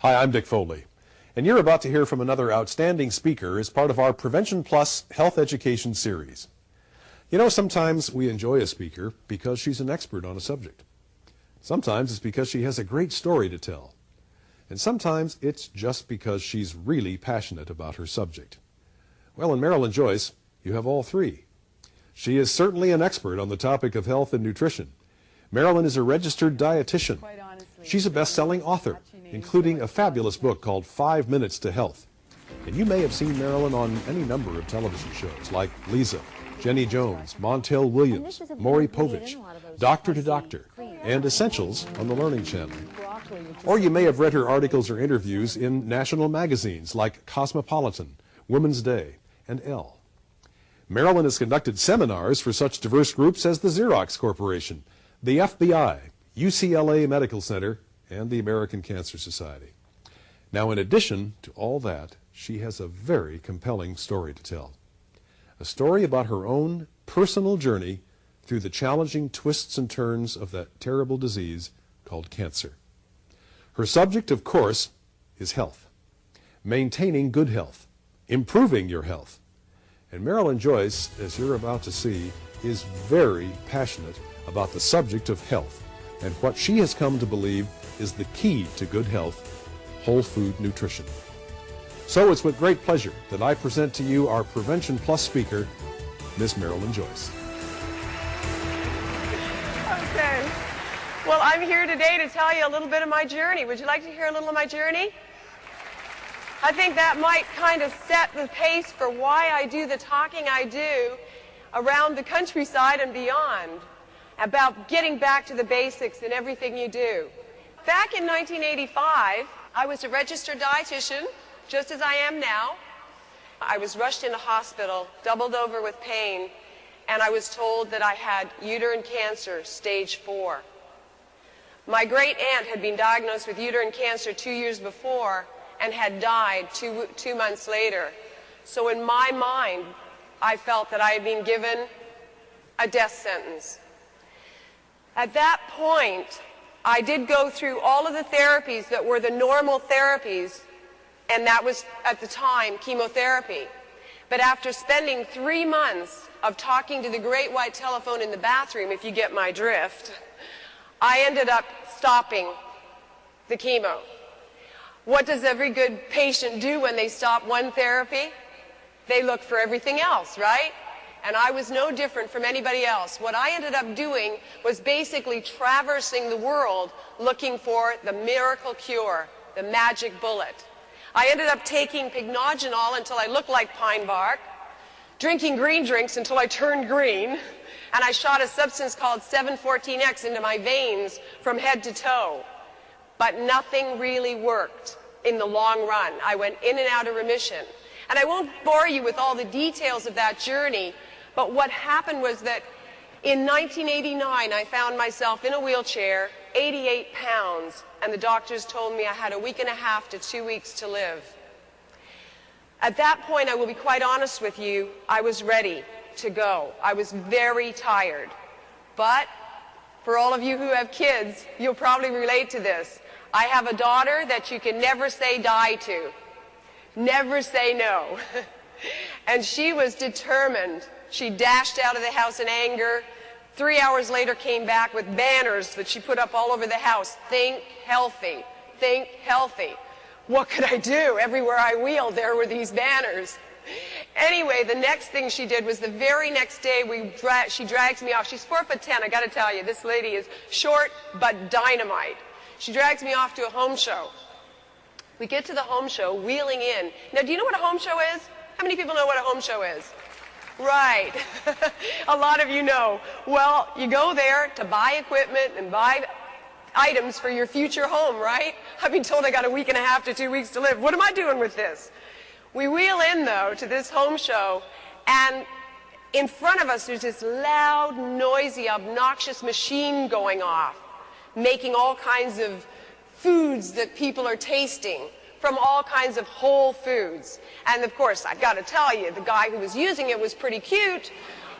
Hi, I'm Dick Foley, and you're about to hear from another outstanding speaker as part of our Prevention Plus Health Education series. You know, sometimes we enjoy a speaker because she's an expert on a subject. Sometimes it's because she has a great story to tell. And sometimes it's just because she's really passionate about her subject. Well, in Marilyn Joyce, you have all three. She is certainly an expert on the topic of health and nutrition. Marilyn is a registered dietitian. She's a best-selling author, including a fabulous book called 5 Minutes to Health. And you may have seen Marilyn on any number of television shows like Lisa, Jenny Jones, Montel Williams, Maury Povich, Doctor to Doctor, and Essentials on the Learning Channel. Or you may have read her articles or interviews in national magazines like Cosmopolitan, Women's Day, and Elle. Marilyn has conducted seminars for such diverse groups as the Xerox Corporation, the FBI, UCLA Medical Center, and the American Cancer Society. Now, in addition to all that, she has a very compelling story to tell. A story about her own personal journey through the challenging twists and turns of that terrible disease called cancer. Her subject, of course, is health. Maintaining good health, improving your health. And Marilyn Joyce, as you're about to see, is very passionate about the subject of health and what she has come to believe is the key to good health, whole food nutrition. So it's with great pleasure that I present to you our Prevention Plus speaker, Miss Marilyn Joyce. Okay. Well, I'm here today to tell you a little bit of my journey. Would you like to hear a little of my journey? I think that might kind of set the pace for why I do the talking I do around the countryside and beyond about getting back to the basics in everything you do. Back in 1985, I was a registered dietitian, just as I am now. I was rushed into hospital, doubled over with pain, and I was told that I had uterine cancer, stage 4. My great aunt had been diagnosed with uterine cancer 2 years before and had died two months later. So in my mind, I felt that I had been given a death sentence. At that point, I did go through all of the therapies that were the normal therapies, and that was, at the time, chemotherapy. But after spending 3 months of talking to the great white telephone in the bathroom, if you get my drift, I ended up stopping the chemo. What does every good patient do when they stop one therapy? They look for everything else, right? And I was no different from anybody else. What I ended up doing was basically traversing the world looking for the miracle cure, the magic bullet. I ended up taking pycnogenol until I looked like pine bark, drinking green drinks until I turned green, and I shot a substance called 7-14X into my veins from head to toe. But nothing really worked in the long run. I went in and out of remission. And I won't bore you with all the details of that journey, but what happened was that in 1989, I found myself in a wheelchair, 88 pounds, and the doctors told me I had a week and a half to 2 weeks to live. At that point, I will be quite honest with you, I was ready to go. I was very tired. But for all of you who have kids, you'll probably relate to this. I have a daughter that you can never say die to. Never say no. And she was determined. She dashed out of the house in anger. 3 hours later came back with banners that she put up all over the house. Think healthy. Think healthy. What could I do? Everywhere I wheeled, there were these banners. Anyway, the next thing she did was the very next day she drags me off. She's 4'10", I gotta tell you. This lady is short but dynamite. She drags me off to a home show. We get to the home show, wheeling in. Now, do you know what a home show is? How many people know what a home show is? Right. A lot of you know. Well, you go there to buy equipment and buy items for your future home, right? I've been told I got a week and a half to 2 weeks to live. What am I doing with this? We wheel in, though, to this home show, and in front of us there's this loud, noisy, obnoxious machine going off, making all kinds of foods that people are tasting from all kinds of whole foods. And of course, I've got to tell you, the guy who was using it was pretty cute.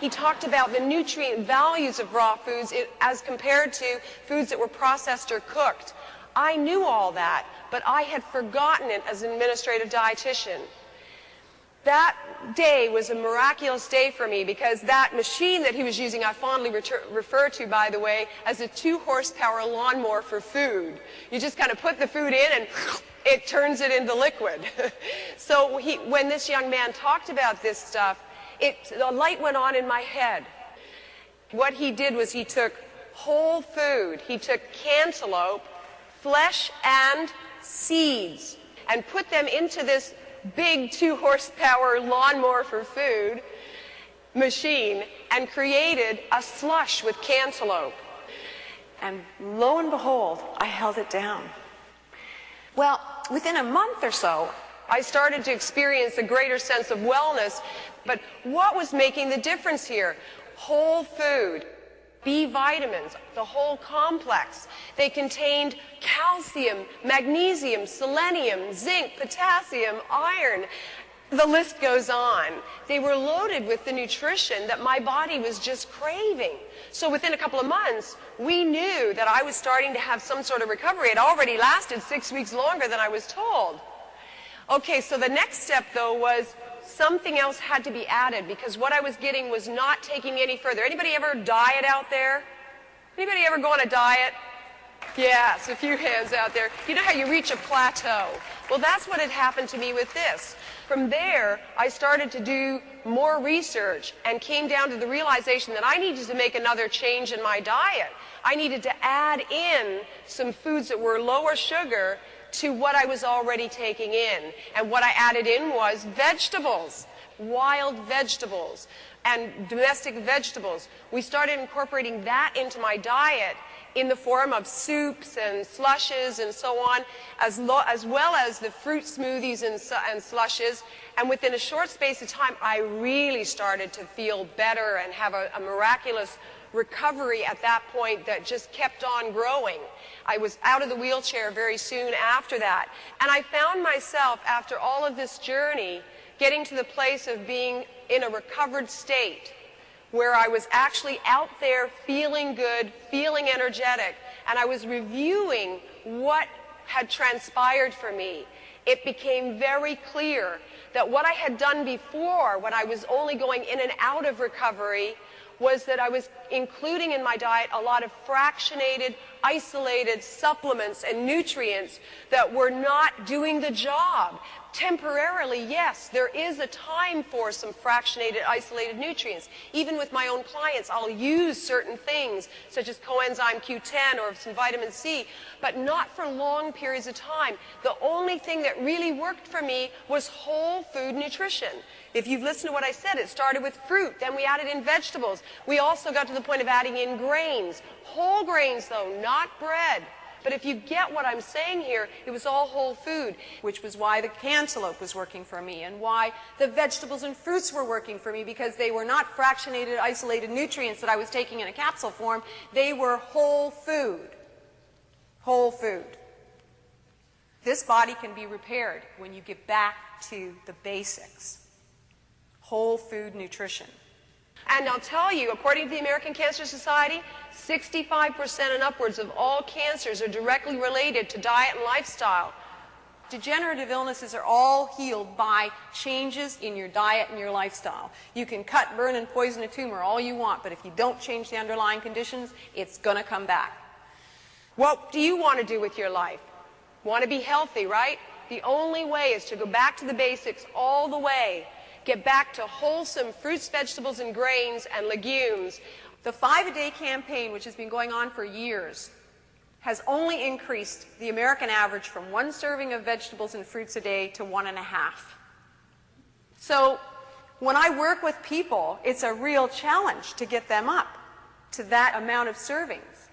He talked about the nutrient values of raw foods as compared to foods that were processed or cooked. I knew all that, but I had forgotten it as an administrative dietitian. That day was a miraculous day for me because that machine that he was using, I fondly refer to, by the way, as a 2-horsepower lawnmower for food. You just kind of put the food in and it turns it into liquid. So when this young man talked about this stuff, the light went on in my head. What he did was he took whole food, he took cantaloupe, flesh and seeds, and put them into this big 2-horsepower lawnmower for food machine and created a slush with cantaloupe. And lo and behold, I held it down. Well, within a month or so, I started to experience a greater sense of wellness. But what was making the difference here? Whole food, B vitamins, the whole complex. They contained calcium, magnesium, selenium, zinc, potassium, iron. The list goes on. They were loaded with the nutrition that my body was just craving. So within a couple of months, we knew that I was starting to have some sort of recovery. It already lasted 6 weeks longer than I was told. Okay, so the next step, though, was something else had to be added because what I was getting was not taking any further. Anybody ever diet out there? Anybody ever go on a diet? Yes, a few hands out there. You know how you reach a plateau? Well, that's what had happened to me with this. From there, I started to do more research and came down to the realization that I needed to make another change in my diet. I needed to add in some foods that were lower sugar to what I was already taking in. And what I added in was vegetables, wild vegetables, and domestic vegetables. We started incorporating that into my diet in the form of soups and slushes and so on, as well as the fruit smoothies and slushes. And within a short space of time, I really started to feel better and have a miraculous recovery at that point that just kept on growing. I was out of the wheelchair very soon after that. And I found myself, after all of this journey, getting to the place of being in a recovered state where I was actually out there feeling good, feeling energetic, and I was reviewing what had transpired for me. It became very clear that what I had done before, when I was only going in and out of recovery, was that I was including in my diet a lot of fractionated, isolated supplements and nutrients that were not doing the job. Temporarily, yes, there is a time for some fractionated, isolated nutrients. Even with my own clients, I'll use certain things, such as coenzyme Q10 or some vitamin C, but not for long periods of time. The only thing that really worked for me was whole food nutrition. If you've listened to what I said, it started with fruit, then we added in vegetables. We also got to the point of adding in grains. Whole grains, though, not bread. But if you get what I'm saying here, it was all whole food, which was why the cantaloupe was working for me and why the vegetables and fruits were working for me, because they were not fractionated, isolated nutrients that I was taking in a capsule form. They were whole food. Whole food. This body can be repaired when you get back to the basics. Whole food nutrition. And I'll tell you, according to the American Cancer Society, 65% and upwards of all cancers are directly related to diet and lifestyle. Degenerative illnesses are all healed by changes in your diet and your lifestyle. You can cut, burn, and poison a tumor all you want, but if you don't change the underlying conditions, it's going to come back. What do you want to do with your life? Want to be healthy, right? The only way is to go back to the basics all the way. Get back to wholesome fruits, vegetables, and grains and legumes. The 5-a-day campaign, which has been going on for years, has only increased the American average from 1 serving of vegetables and fruits a day to 1.5. So when I work with people, it's a real challenge to get them up to that amount of servings.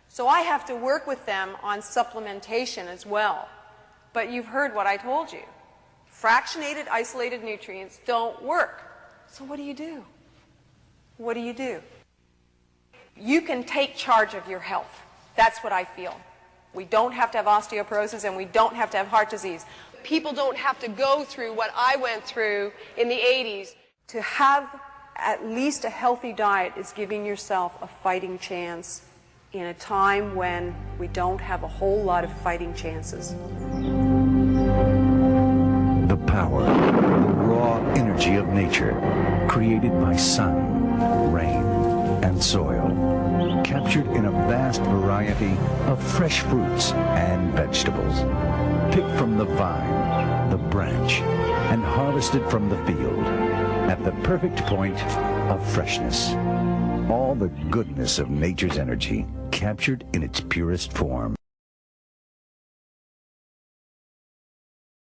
So I have to work with them on supplementation as well. But you've heard what I told you. Fractionated, isolated nutrients don't work. So what do you do? What do you do? You can take charge of your health. That's what I feel. We don't have to have osteoporosis and we don't have to have heart disease. People don't have to go through what I went through in the 80s. To have at least a healthy diet is giving yourself a fighting chance. in a time when we don't have a whole lot of fighting chances. The power, the raw energy of nature, created by sun, rain, and soil, captured in a vast variety of fresh fruits and vegetables, picked from the vine, the branch, and harvested from the field, at the perfect point of freshness. All the goodness of nature's energy, captured in its purest form.